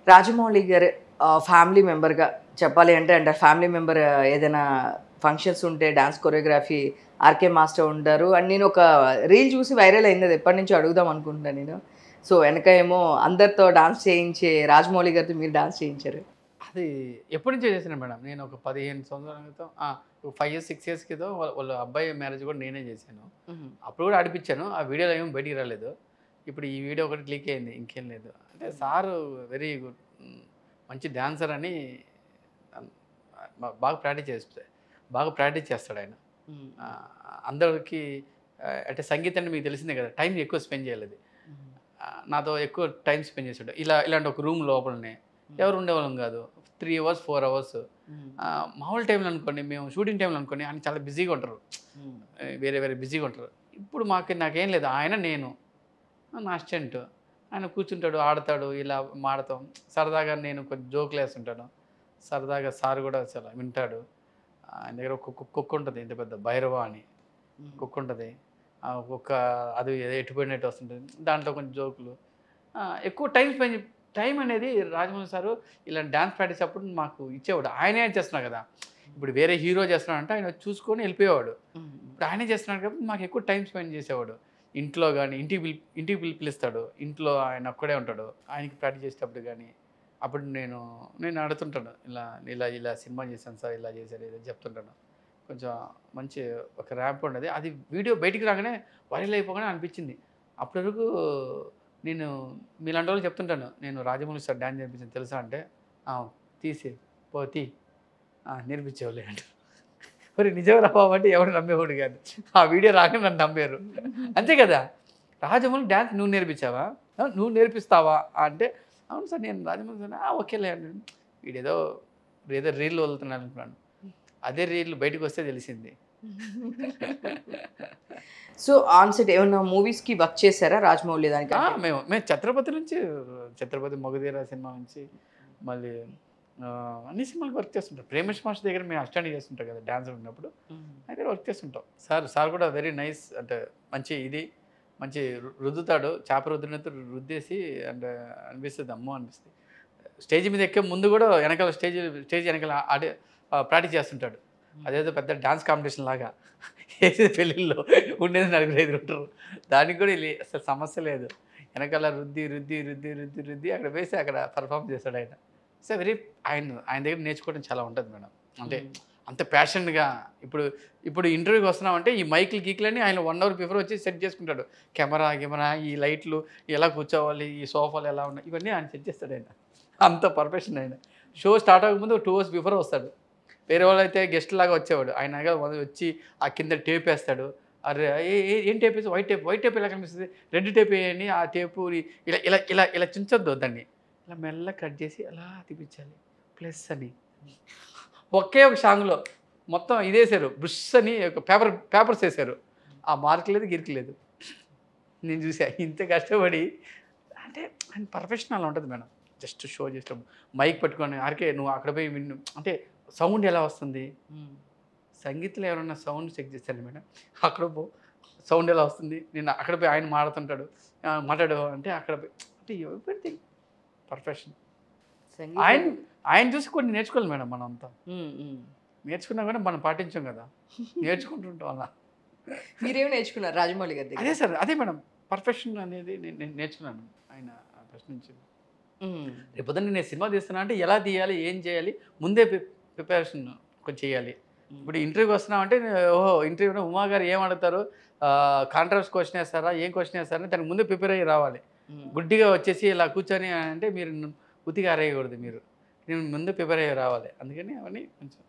రాజమౌళి గారు ఫ్యామిలీ మెంబర్‌గా చెప్పాలి అంటే ఫ్యామిలీ మెంబర్ ఏదైనా ఫంక్షన్స్ ఉంటే డాన్స్ కొరియోగ్రఫీ ఆర్‌కే మాస్టర్ ఉంటారు. అండ్ నేను ఒక రీల్ చూసి వైరల్ అయింది. అది ఎప్పటినుంచో అడుగుదాం అనుకుంటున్నా నేను. సో, వెనక ఏమో అందరితో డాన్స్ చేయించి రాజమౌళి గారితో మీరు డాన్స్ చేయించారు. అది ఎప్పటినుంచో చేశాను మేడం. నేను ఒక 15 సంవత్సరాల క్రితం ఒక 5 ఇయర్స్, 6 ఇయర్స్ క్రితం వాళ్ళ అబ్బాయి మ్యారేజ్ కూడా నేనే చేశాను. హుహు. అప్పుడు కూడా ఆడిపిచ్చాను. ఆ వీడియోలో ఏమి బయటికి రాలేదు. ఇప్పుడు ఈ వీడియో ఒకటి క్లిక్ అయింది. ఇంకేం లేదు. అంటే సారు వెరీ గుడ్. మంచి డాన్సర్ అని అన్ బాగా ప్రాక్టీస్ చేస్తాడాయన. హ్మ్. అందరికి అంటే సంగీతం అంటే మీకు తెలిసిందే కదా! టైం ఎక్కువ స్పెండ్ చేయలేదు. హ్మ్. నాతో ఎక్కువ టైం స్పెండ్ చేసాడు. ఇలాంటి ఒక రూమ్ లోపలనే ఎవరు ఉండేవాళ్ళం కాదు. 3 అవర్స్, 4 అవర్స్. హ్మ్. మామూలు టైంలో అనుకోండి, మేము షూటింగ్ టైంలో అనుకోండి ఆయన చాలా బిజీగా ఉంటారు. హ్మ్. వేరే వేరే బిజీగా ఉంటారు. ఇప్పుడు నాకేం లేదు. ఆయన నేను నా అసిస్టెంట్. ఆయన కూర్చుంటాడు, ఆడతాడు, ఇలా మాడతాం. సరదాగా నేను కొంచెం జోకులు వేస్తుంటాను. సరదాగా సార్ కూడా చాలా వింటాడు. ఆయన దగ్గర ఒక కుక్క ఉంటుంది. ఇంత పెద్ద భైరవ అని హ్మ్. కుక్క ఉంటుంది. ఆ కుక్క అది ఎటుపోయినట్టు వస్తుంటుంది. దాంట్లో కొంచెం జోకులు. ఎక్కువ టైం అనేది రాజమౌళి సారు ఇలా డాన్స్ ప్రాక్టీస్ అప్పుడు మాకు ఇచ్చేవాడు. ఆయనే చేస్తున్నారు కదా! ఇప్పుడు వేరే హీరో చేస్తున్నాడంటే ఆయన వచ్చి చూసుకొని వెళ్ళిపోయేవాడు. హ్మ్. ఇప్పుడు ఆయనే చేస్తున్నాడు కాబట్టి మాకు ఎక్కువ టైం స్పెండ్ చేసేవాడు. ఇంట్లో గాని ఇంటికి పిలుస్తాడు. ఇంట్లో ఆయన ఒక్కడే ఉంటాడు. ఆయనకి ప్రాక్టీస్ చేసేటప్పుడు గాని, అప్పుడు నేను అడుగుతుంటాను. ఇలా ఇలా ఇలా సినిమా చేశాను సార్, ఇలా చేశారు ఇది చెప్తుంటాను. కొంచెం మంచి ఒక ర్యాంప్ ఉండేది. అది వీడియో బయటికి రాగానే వైరల్ అయిపోగానే అనిపించింది. అప్పటి వరకు నేను మీలాంటి వాళ్ళకి చెప్తుంటాను. నేను రాజమౌళి సార్ డాన్స్ నేర్పించాను తెలుసా అంటే, "ఆ! తీసి పో తీ. నేర్పించేవాళ్ళే" అంటారు. ఒరేయ్ నిజంరా బాబు అంటే ఎవడు నమ్మేవాడు కాదు. ఆ వీడియో రాగానే నన్ను నమ్మారు. అంతే కదా! రాజమౌళి డాన్స్ నువ్వు నేర్పించావా? నువ్వు నేర్పిస్తావా? అంటే, అవును సార్ నేను రాజమౌళి సార్ ఓకేలే అన్నాడు. వీడేదో ఏదో రీల్ వదులుతున్నాడు అనుకున్నాను. అదే రీల్ బయటకొస్తే తెలిసింది. సో, ఆన్ సెట్ ఏమన్నా మూవీస్‌కి వర్క్ చేసారా రాజమౌళి దానికంటే? మేము 'ఛత్రపతి' నుంచి 'ఛత్రపతి మొగధీర' సినిమా నుంచి మళ్ళీ అన్ని సినిమాలకు వర్క్ చేస్తుంటాం. 'ప్రేమేష్ మాస్టర్' దగ్గర మేము అసిస్టెంట్ చేస్తుంటాం కదా! డాన్సర్ ఉన్నప్పుడు. హ్మ్. ఆయన దగ్గర వర్క్ చేస్తుంటాం. సార్ కూడా వెరీ నైస్ అంటే మంచి రుద్దుతాడు. చేప రుద్దినట్టు రుద్దేసి అంటే అనిపిస్తది అమ్మో! అనిపిస్తది. స్టేజ్ మీద ఎక్కే ముందు కూడా వెనకాల స్టేజ్ వెనకాల ప్రాక్టీస్ చేస్తుంటాడు. అదేదో పెద్ద డాన్స్ కాంపిటీషన్ లాగా. ఏసేది పెళ్ళిల్లో ఉండేది నలుగురు, ఐదుగురు ఉంటారు. దానికి కూడా అసలు సమస్య లేదు. వెనకాల రుద్ది అక్కడ వేసి అక్కడ పెర్ఫార్మ్ చేస్తాడాయన. ఆయన దగ్గర నేర్చుకోవడం చాలా ఉంటది మేడం. అంటే హ్మ్. అంత ప్యాషన్‌గా ఇప్పుడు ఇంటర్వ్యూకి వస్తున్నామంటే ఈ మైక్‌లు, గీక్‌లని ఆయన 1 అవర్ బిఫోర్ వచ్చి సెట్ చేసుకుంటాడు. కెమెరా, ఈ లైట్లు ఎలా కూర్చోవాలి, ఈ సోఫాలు ఎలా ఉన్నాయి, ఇవన్నీ ఆయన సెట్ చేస్తాడాయన. అంత పర్ఫెక్షన్ ఆయన. షో స్టార్ట్ అవ్వకముందు 2 అవర్స్ బిఫోరే వస్తాడు. వేరే వాళ్ళైతే గెస్ట్‌లాగా వచ్చేవాడు. ఆయన వచ్చి ఆ కింద టేప్ ఏస్తాడు. అరె! ఏం టేప్ ఏసావు? వైట్ టేప్ ఎలా కనిపిస్తది? రెడ్ టేప్ ఎయండి. ఆ టేపుని ఇలా చించొద్దు దాన్ని. ఇలా మెల్లగా కట్ చేసి అలా తిప్పించాలి. ప్లస్ అని. ఒకే ఒక సాంగ్‌లో మొత్తం ఇదేశారు. బుష్ అని ఒక పేపర్స్ ఏశారు. ఆ మార్క్ లేదు, గిరికి లేదు. నేను చూసా. ఇంత కష్టపడి అంటే ఆయన పర్ఫెక్షన్ అలా ఉంటది మేడం. జస్ట్ షో చేసేటప్పుడు మైక్ పట్టుకొని ఆర్‌కే నువ్వు అక్కడ పోయి విను అంటే సౌండ్ ఎలా వస్తుంది? హ్మ్. సంగీత్‌లో ఎవరన్నా సౌండ్ చెక్ చేశారా మేడం? అక్కడ సౌండ్ ఎలా వస్తుంది? నేను అక్కడ పోయి ఆయన మాడుతుంటాడు. మాట్లాడు అంటే అక్కడ పోయి అంటే ఎవ్రీథింగ్ పర్ఫెక్షన్. ఆయన సంగీతం. ఆయన చూసి కొన్ని నేర్చుకోవాలి మేడం మనమంతా. హ్మ్. హ్మ్. నేర్చుకున్నా కూడా మనం పాటించం కదా! నేర్చుకుంటుంటాం అలా. మీరేమి నేర్చుకున్నారు రాజమౌళి గారి దగ్గర? అదే సార్. అదే మేడం. పర్ఫెక్షన్ అనేది నేను నేర్చుకున్నాను. ఆయన ఫస్ట్ నుంచి. హ్మ్. రేపొద్దున నేను సినిమా తీస్తున్నా అంటే ఎలా తీయాలి? ఏం చేయాలి? ముందే ప్రిపరేషన్ కొంచెం చేయాలి. హ్మ్. ఇప్పుడు ఇంటర్వ్యూకి వస్తున్నామంటే ఓహో! ఇంటర్వ్యూలో ఉమా గారు ఏం అడుగుతారు? కాంట్రావర్స్ క్వెషన్ ఏస్తారా? ఏం క్వెషన్ ఏస్తారని దానికి ముందే ప్రిపేర్ అయ్యి రావాలి. హ్మ్. గుడ్డిగా వచ్చేసి ఇలా కూర్చొని అంటే మీరు ఉత్తిగా అరేయకూడదు మీరు. నేను ముందే ప్రిపేర్ అయ్యి రావాలి. అందుకని అవన్నీ కొంచెం